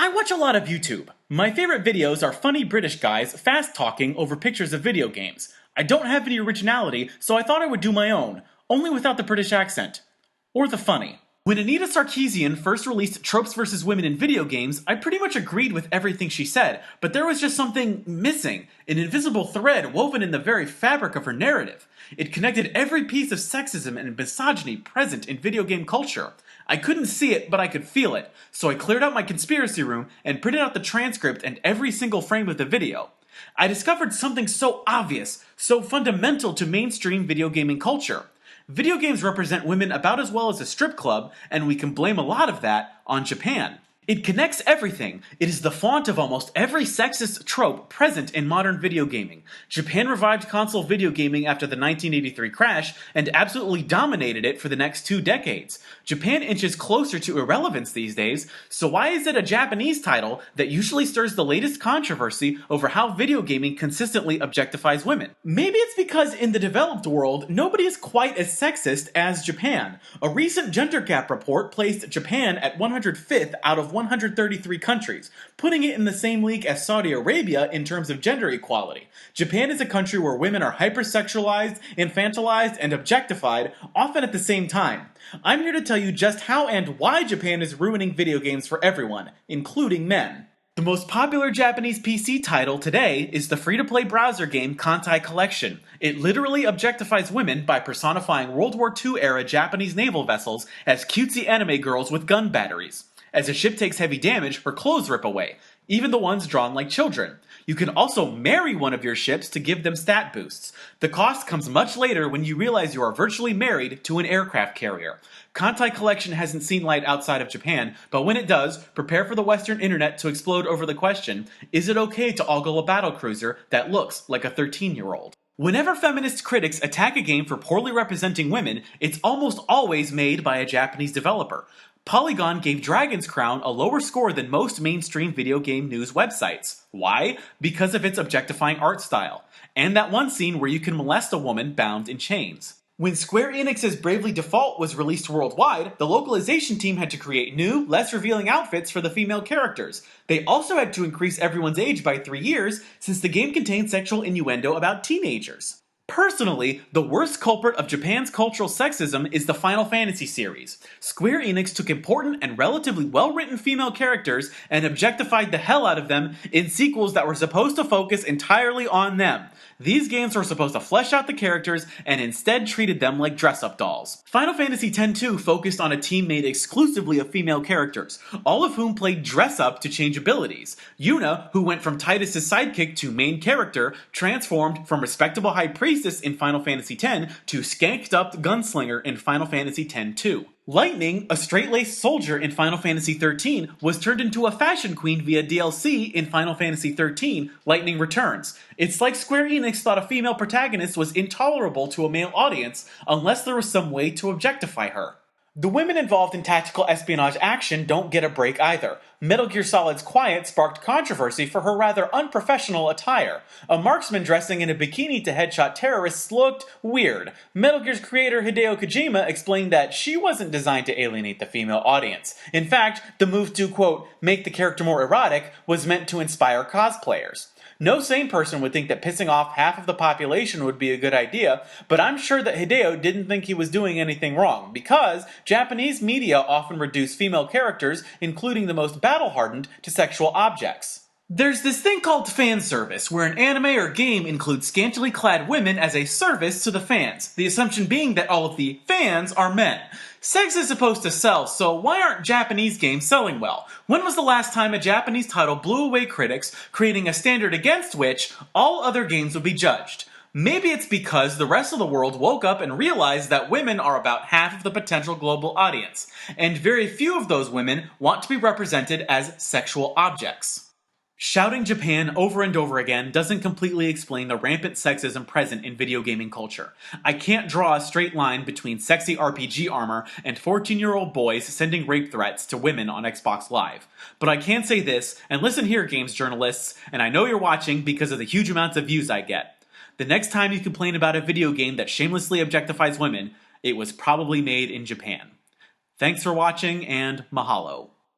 I watch a lot of YouTube. My favorite videos are funny British guys fast talking over pictures of video games. I don't have any originality, so I thought I would do my own, only without the British accent. Or the funny. When Anita Sarkeesian first released Tropes vs. Women in Video Games, I pretty much agreed with everything she said, but there was just something missing, an invisible thread woven in the very fabric of her narrative. It connected every piece of sexism and misogyny present in video game culture. I couldn't see it, but I could feel it, so I cleared out my conspiracy room and printed out the transcript and every single frame of the video. I discovered something so obvious, so fundamental to mainstream video gaming culture. Video games represent women about as well as a strip club, and we can blame a lot of that on Japan. It connects everything. It is the font of almost every sexist trope present in modern video gaming. Japan revived console video gaming after the 1983 crash and absolutely dominated it for the next 2 decades. Japan inches closer to irrelevance these days, so why is it a Japanese title that usually stirs the latest controversy over how video gaming consistently objectifies women? Maybe it's because in the developed world, nobody is quite as sexist as Japan. A recent gender gap report placed Japan at 105th out of 133 countries, putting it in the same league as Saudi Arabia in terms of gender equality. Japan is a country where women are hypersexualized, infantilized, and objectified, often at the same time. I'm here to tell you just how and why Japan is ruining video games for everyone, including men. The most popular Japanese PC title today is the free-to-play browser game Kantai Collection. It literally objectifies women by personifying World War II-era Japanese naval vessels as cutesy anime girls with gun batteries. As a ship takes heavy damage, her clothes rip away, even the ones drawn like children. You can also marry one of your ships to give them stat boosts. The cost comes much later when you realize you are virtually married to an aircraft carrier. Kantai Collection hasn't seen light outside of Japan, but when it does, prepare for the Western internet to explode over the question, is it okay to ogle a battlecruiser that looks like a 13-year-old? Whenever feminist critics attack a game for poorly representing women, it's almost always made by a Japanese developer. Polygon gave Dragon's Crown a lower score than most mainstream video game news websites. Why? Because of its objectifying art style, and that one scene where you can molest a woman bound in chains. When Square Enix's Bravely Default was released worldwide, the localization team had to create new, less revealing outfits for the female characters. They also had to increase everyone's age by 3 years, since the game contained sexual innuendo about teenagers. Personally, the worst culprit of Japan's cultural sexism is the Final Fantasy series. Square Enix took important and relatively well-written female characters and objectified the hell out of them in sequels that were supposed to focus entirely on them. These games were supposed to flesh out the characters and instead treated them like dress-up dolls. Final Fantasy X-2 focused on a team made exclusively of female characters, all of whom played dress-up to change abilities. Yuna, who went from Titus's sidekick to main character, transformed from respectable high priestess in Final Fantasy X to skanked-up gunslinger in Final Fantasy X-2. Lightning, a straight-laced soldier in Final Fantasy XIII, was turned into a fashion queen via DLC in Final Fantasy XIII, Lightning Returns. It's like Square Enix thought a female protagonist was intolerable to a male audience unless there was some way to objectify her. The women involved in tactical espionage action don't get a break either. Metal Gear Solid's Quiet sparked controversy for her rather unprofessional attire. A marksman dressing in a bikini to headshot terrorists looked weird. Metal Gear's creator Hideo Kojima explained that she wasn't designed to alienate the female audience. In fact, the move to, quote, make the character more erotic was meant to inspire cosplayers. No sane person would think that pissing off half of the population would be a good idea, but I'm sure that Hideo didn't think he was doing anything wrong, because Japanese media often reduce female characters, including the most battle-hardened, to sexual objects. There's this thing called fanservice, where an anime or game includes scantily clad women as a service to the fans, the assumption being that all of the fans are men. Sex is supposed to sell, so why aren't Japanese games selling well? When was the last time a Japanese title blew away critics, creating a standard against which all other games would be judged? Maybe it's because the rest of the world woke up and realized that women are about half of the potential global audience, and very few of those women want to be represented as sexual objects. Shouting Japan over and over again doesn't completely explain the rampant sexism present in video gaming culture. I can't draw a straight line between sexy RPG armor and 14-year-old boys sending rape threats to women on Xbox Live. But I can say this, and listen here, games journalists, and I know you're watching because of the huge amounts of views I get. The next time you complain about a video game that shamelessly objectifies women, it was probably made in Japan. Thanks for watching, and mahalo.